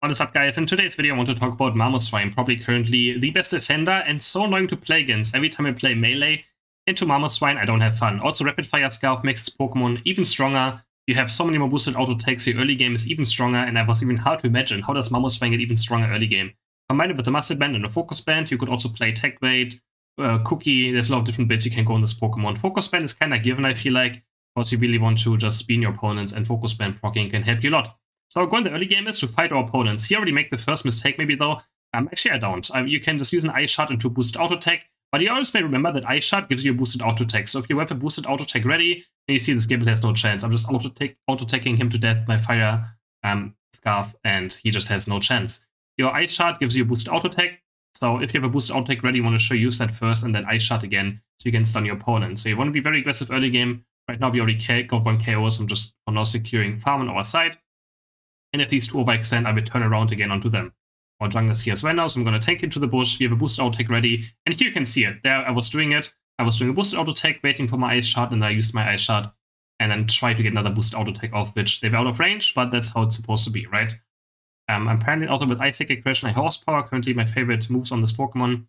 What is up, guys? In today's video I want to talk about Mamoswine, probably currently the best defender and so annoying to play against. Every time I play melee into Mamoswine I don't have fun. Also Rapid Fire Scarf makes this Pokemon even stronger. You have so many more boosted auto takes, the early game is even stronger, and it was even hard to imagine how does Mamoswine get even stronger early game. Combined with the Muscle Band and the Focus Band, you could also play Tech Weight, Cookie, there's a lot of different builds you can go on this Pokemon. Focus Band is kinda given, I feel like, because you really want to just spin your opponents, and Focus Band proccing can help you a lot. So our goal in the early game is to fight our opponents. Here I already make the first mistake maybe though. Actually I don't. You can just use an Ice Shard into boosted auto attack, but you always may remember that Ice Shard gives you a boosted auto attack. So if you have a boosted auto attack ready, and you see this Gible has no chance. I'm just auto attacking him to death with my Fire Scarf, and he just has no chance. Your Ice Shard gives you a boosted auto attack. So if you have a boosted auto attack ready, you want to use that first and then Ice Shard again, so you can stun your opponent. So you want to be very aggressive early game. Right now we already got one KO, so I'm just for now securing farm on our side. And if these two overextend, I will turn around again onto them. Our jungler is here as well now, so I'm going to tank into the bush. We have a boosted auto attack ready. And here you can see it. There I was doing it. I was doing a boosted auto attack, waiting for my Ice Shard, and then I used my Ice Shard. And then try to get another boosted auto attack off, which they were out of range, but that's how it's supposed to be, right? I'm pairing also with Ice Kick, Crash, and High Horsepower. Currently my favorite moves on this Pokemon.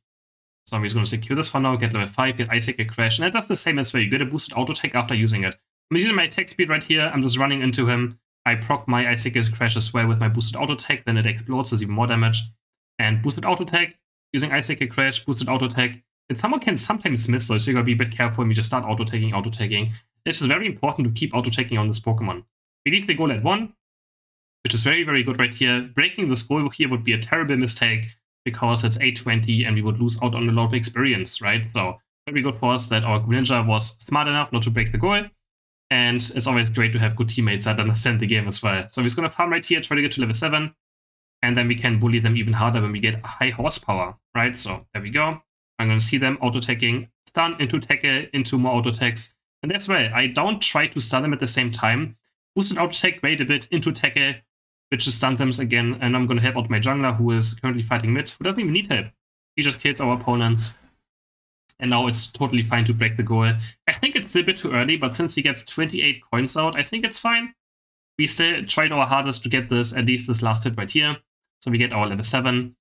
So I'm just going to secure this for now, get level 5, get Ice Kick, Crash. And it does the same as well. You get a boosted auto attack after using it. I'm using my attack speed right here. I'm just running into him. I proc my Ice Kick Crash as well with my boosted auto attack, then it explodes, does even more damage. And boosted auto attack, using Ice Kick Crash, boosted auto attack. And someone can sometimes miss though, so you gotta be a bit careful when you just start auto taking. It's just very important to keep auto taking on this Pokemon. We leave the goal at 1, which is very, very good right here. Breaking this goal here would be a terrible mistake because it's 820 and we would lose out on a lot of experience, right? So very good for us that our Greninja was smart enough not to break the goal. And it's always great to have good teammates that understand the game as well. So we're just going to farm right here, try to get to level 7. And then we can bully them even harder when we get high horsepower, right? So there we go. I'm going to see them auto-attacking, stun into tackle, into more auto-attacks. And that's well, I don't try to stun them at the same time. Boosted auto-attack, wait a bit, into tackle, which just stun them again. And I'm going to help out my jungler, who is currently fighting mid, who doesn't even need help. He just kills our opponents. And now it's totally fine to break the goal. I think it's still a bit too early, but since he gets 28 coins out, I think it's fine. We still tried our hardest to get this, at least this last hit right here. So we get our level 7.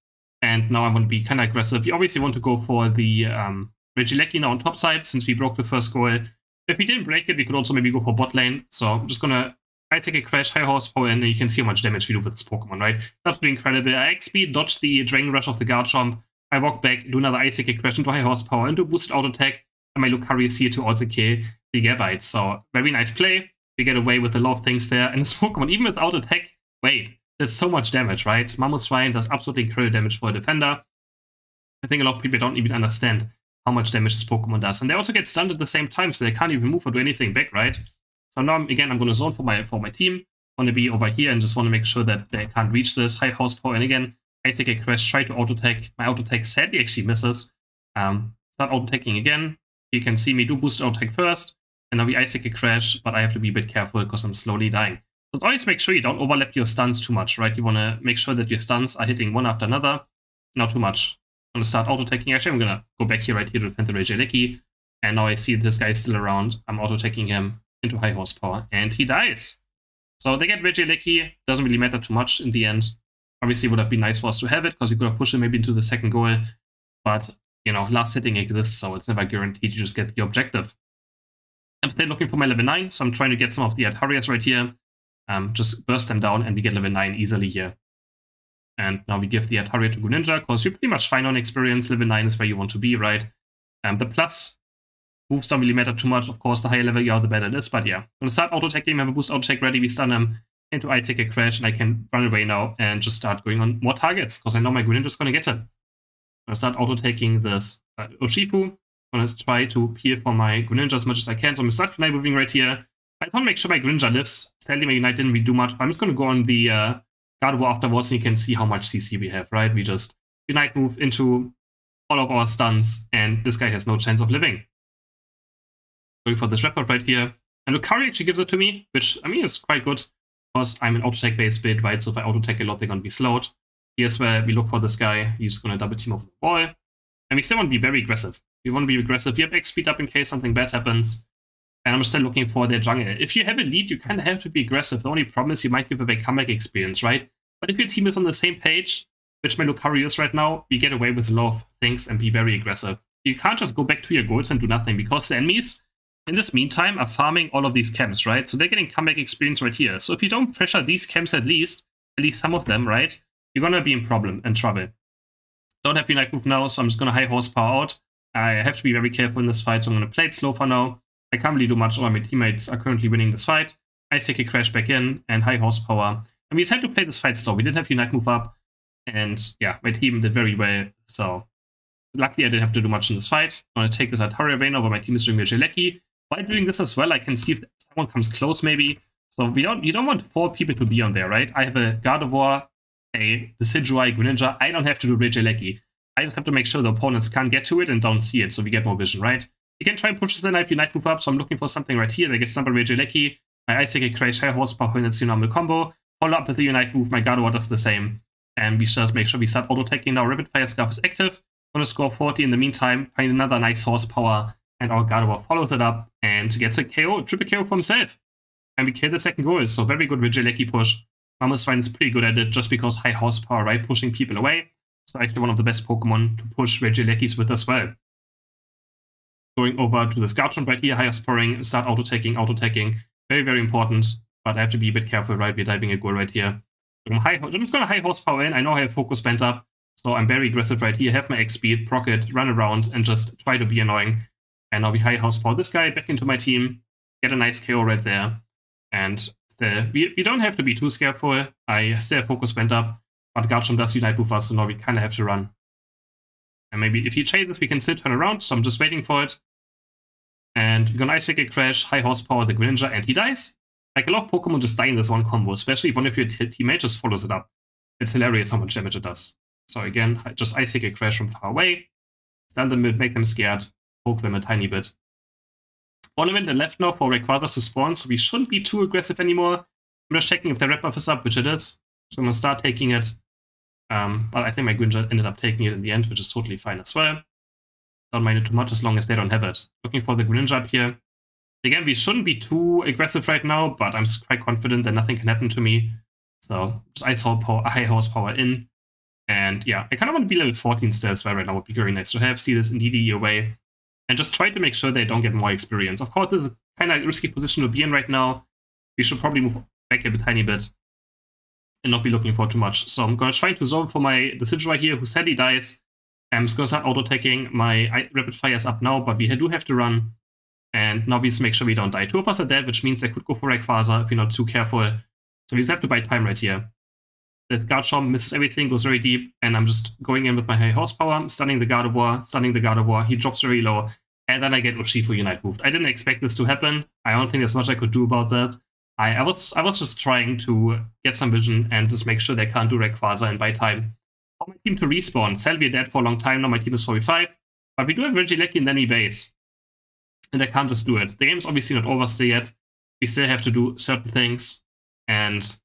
And now I'm going to be kind of aggressive. You obviously want to go for the Regieleki now on top side, since we broke the first goal. If we didn't break it, we could also maybe go for bot lane. So I'm just going to Ice Kick Crash, High Horsepower, and you can see how much damage we do with this Pokemon, right? It's absolutely incredible. I XP, dodge the Dragon Rush of the Garchomp. I walk back, do another Ice Kick Crash into High Horsepower, into boosted auto attack, and my Lucario is here to also kill the Gabite. So very nice play. We get away with a lot of things there. And this Pokemon, even without attack, wait, that's so much damage, right? Mamoswine does absolutely incredible damage for a defender. I think a lot of people don't even understand how much damage this Pokemon does. And they also get stunned at the same time, so they can't even move or do anything back, right? So now, again, I'm going to zone for my team. I want to be over here and just want to make sure that they can't reach this High Horsepower. And again, Ice Kick Crash, try to auto-attack. My auto-attack sadly actually misses. Start auto-attacking again. You can see me do boost auto-attack first. And now we Ice Kick Crash, but I have to be a bit careful because I'm slowly dying. So always make sure you don't overlap your stuns too much, right? You want to make sure that your stuns are hitting one after another. Not too much. I'm going to start auto-attacking. Actually, I'm going to go back here right here to defend the Regieleki. And now I see this guy is still around. I'm auto-attacking him into High Horsepower. And he dies. So they get Regieleki. Doesn't really matter too much in the end. Obviously, it would have been nice for us to have it, because you could have pushed it maybe into the second goal. But, you know, last hitting exists, so it's never guaranteed you just get the objective. I'm still looking for my level 9, so I'm trying to get some of the Altarias right here. Just burst them down, and we get level 9 easily here. And now we give the Altaria to Greninja, because you're pretty much fine on experience. Level 9 is where you want to be, right? The plus moves don't really matter too much. Of course, the higher level you are, the better it is. But yeah, I'm going to start auto-attacking, have a boost auto-attack ready, we stun him into Ice Kick Crash, and I can run away now and just start going on more targets, because I know my Greninja is going to get it. I'm going to start auto-taking this Urshifu. I'm going to try to peel for my Greninja as much as I can. So I'm going to start Unite moving right here. I just want to make sure my Greninja lives. Sadly, my Unite didn't really do much. I'm just going to go on the Gardevoir afterwards, and you can see how much CC we have, right? We just Unite move into all of our stuns, and this guy has no chance of living. Going for this Report right here. And Lucario actually gives it to me, which, I mean, is quite good. Because I'm an auto-attack based build, right? So if I auto-attack a lot, they're going to be slowed. Here's where we look for this guy. He's going to double team over the ball. And we still want to be very aggressive. We want to be aggressive. We have X speed up in case something bad happens. And I'm still looking for their jungle. If you have a lead, you kind of have to be aggressive. The only problem is you might give away comeback experience, right? But if your team is on the same page, which my Lucario is right now, you get away with a lot of things and be very aggressive. You can't just go back to your goals and do nothing, because the enemies, in this meantime, are farming all of these camps, right? So they're getting comeback experience right here. So if you don't pressure these camps at least some of them, right, you're gonna be in trouble. Don't have Unite move now, so I'm just gonna high horsepower out. I have to be very careful in this fight, so I'm gonna play it slow for now. I can't really do much, all my teammates are currently winning this fight. I take a crash back in and high horsepower. And we decided to play this fight slow. We didn't have Unite move up. And yeah, my team did very well. So luckily I didn't have to do much in this fight. I'm gonna take this Altaria Vayne over. My team is doing Regieleki. By doing this as well, I can see if someone comes close maybe. So you don't want 4 people to be on there, right? I have a Gardevoir, a Decidueye, Greninja. I don't have to do Regieleki. I just have to make sure the opponents can't get to it and don't see it, so we get more vision, right? You can try and push the knife, Unite move up, so I'm looking for something right here that gets number Regieleki. My Ice Kick Crash, high horsepower, and it's your normal combo. Follow up with the Unite move, my Gardevoir does the same. And we just make sure we start auto-taking now. Rapid Fire Scarf is active. Gonna score 40 in the meantime, find another nice horsepower, and our Gardevoir follows it up and gets a KO, triple KO for himself. And we kill the second goal, so very good Regieleki push. Mamoswine is pretty good at it just because high horsepower, right, pushing people away. So actually one of the best Pokemon to push Regielekis with as well. Going over to the Scoutron right here, higher scoring, start auto-taking. Very, very important, but I have to be a bit careful, right? We're diving a goal right here. I'm just going to high horsepower in. I know I have focus bent up, so I'm very aggressive right here. Have my X speed, proc it, run around, and just try to be annoying. And now we high horsepower this guy back into my team, get a nice KO right there. And we don't have to be too careful. I still have focus bent up, but Garchomp does Unite move us, so now we kind of have to run. And maybe if he chases, we can still turn around, so I'm just waiting for it. And we're gonna Ice Kick Crash, high horsepower the Greninja, and he dies. Like, a lot of Pokemon just die in this one combo, especially if one of your teammates just follows it up. It's hilarious how much damage it does. So again, just Ice Kick Crash from far away, stun them, make them scared, poke them a tiny bit. Ornament and left now for Rayquaza to spawn, so we shouldn't be too aggressive anymore. I'm just checking if the red buff is up, which it is. So I'm gonna start taking it. But I think my Greninja ended up taking it in the end, which is totally fine as well. Don't mind it too much as long as they don't have it. Looking for the Greninja up here. Again, we shouldn't be too aggressive right now, but I'm quite confident that nothing can happen to me. So just high horsepower in. And yeah, I kind of want to be level 14 still as well right now. Would be very nice to have. See this in DD away. And just try to make sure they don't get more experience. Of course, this is kind of a risky position to be in right now. We should probably move back a tiny bit and not be looking for too much. So I'm going to try to zone for my Decidueye here, who sadly dies. I'm just going to start auto-taking. My Rapid Fire is up now, but we do have to run. And now we just make sure we don't die. 2 of us are dead, which means they could go for Rayquaza if we're not too careful. So we just have to buy time right here. This Garchomp misses everything, goes very deep, and I'm just going in with my high horsepower, stunning the Gardevoir. He drops very low, and then I get Urshifu Unite moved. I didn't expect this to happen. I don't think there's much I could do about that. I was just trying to get some vision and just make sure they can't do Rayquaza and buy time. For my team to respawn. Selby dead for a long time now, my team is 45, but we do have Regieleki and then we base. And I can't just do it. The game's obviously not over still yet. We still have to do certain things, and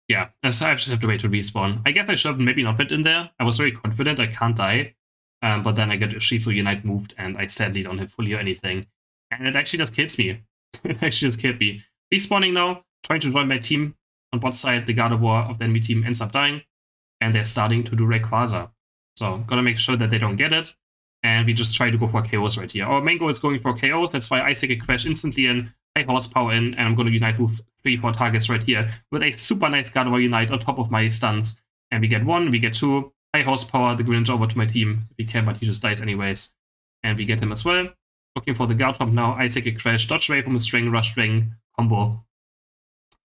yeah, so I just have to wait to respawn. I guess I should have maybe not been in there. I was very confident I can't die, but then I get Urshifu Unite moved, and I sadly don't have fully or anything. And it actually just kills me. It actually just killed me. Respawning now, trying to join my team. On bot side, the Gardevoir of the enemy team ends up dying, and they're starting to do Rayquaza. So, gotta make sure that they don't get it, and we just try to go for KOs right here. Our main goal is going for KOs, that's why I take a crash instantly in, high horsepower in, and I'm gonna Unite move 3-4 targets right here with a super nice Gardevoir Unite on top of my stuns. And we get 1, we get 2, high horsepower, the Greninja over to my team. We can, but he just dies anyways. And we get him as well. Looking for the Garchomp now, I take a crash, dodge away from a string, rush string combo.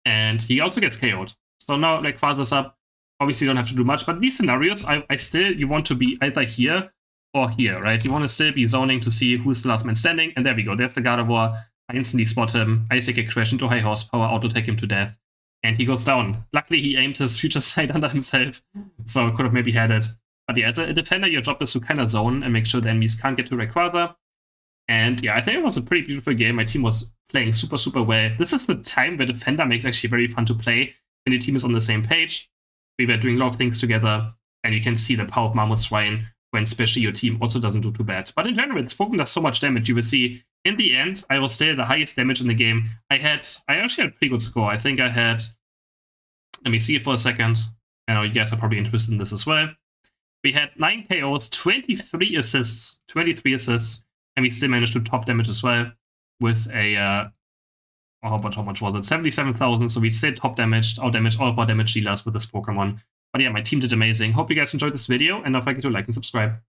And he also gets KO'd. So now Rayquaza's up. Obviously don't have to do much, but these scenarios, you want to be either here or here, right? You want to still be zoning to see who's the last man standing, and there we go, there's the Gardevoir. I instantly spot him, I take a crash into high horsepower, auto-take him to death, and he goes down. Luckily he aimed his future sight under himself, so could have maybe had it. But yeah, as a defender, your job is to kind of zone and make sure the enemies can't get to Rayquaza. And yeah, I think it was a pretty beautiful game. My team was playing super, super well. This is the time where Defender makes actually very fun to play when your team is on the same page. We were doing a lot of things together, and you can see the power of Mamoswine when especially your team also doesn't do too bad. But in general, it's Pokémon does so much damage. You will see in the end, I was still the highest damage in the game. I actually had a pretty good score. I think I had Let me see it for a second. I know you guys are probably interested in this as well. We had 9 KOs, 23 assists, and we still managed to top damage as well with a, how much was it? 77,000, so we still top damaged, out-damaged all of our damage dealers with this Pokemon. But yeah, my team did amazing. Hope you guys enjoyed this video, and don't forget to like and subscribe.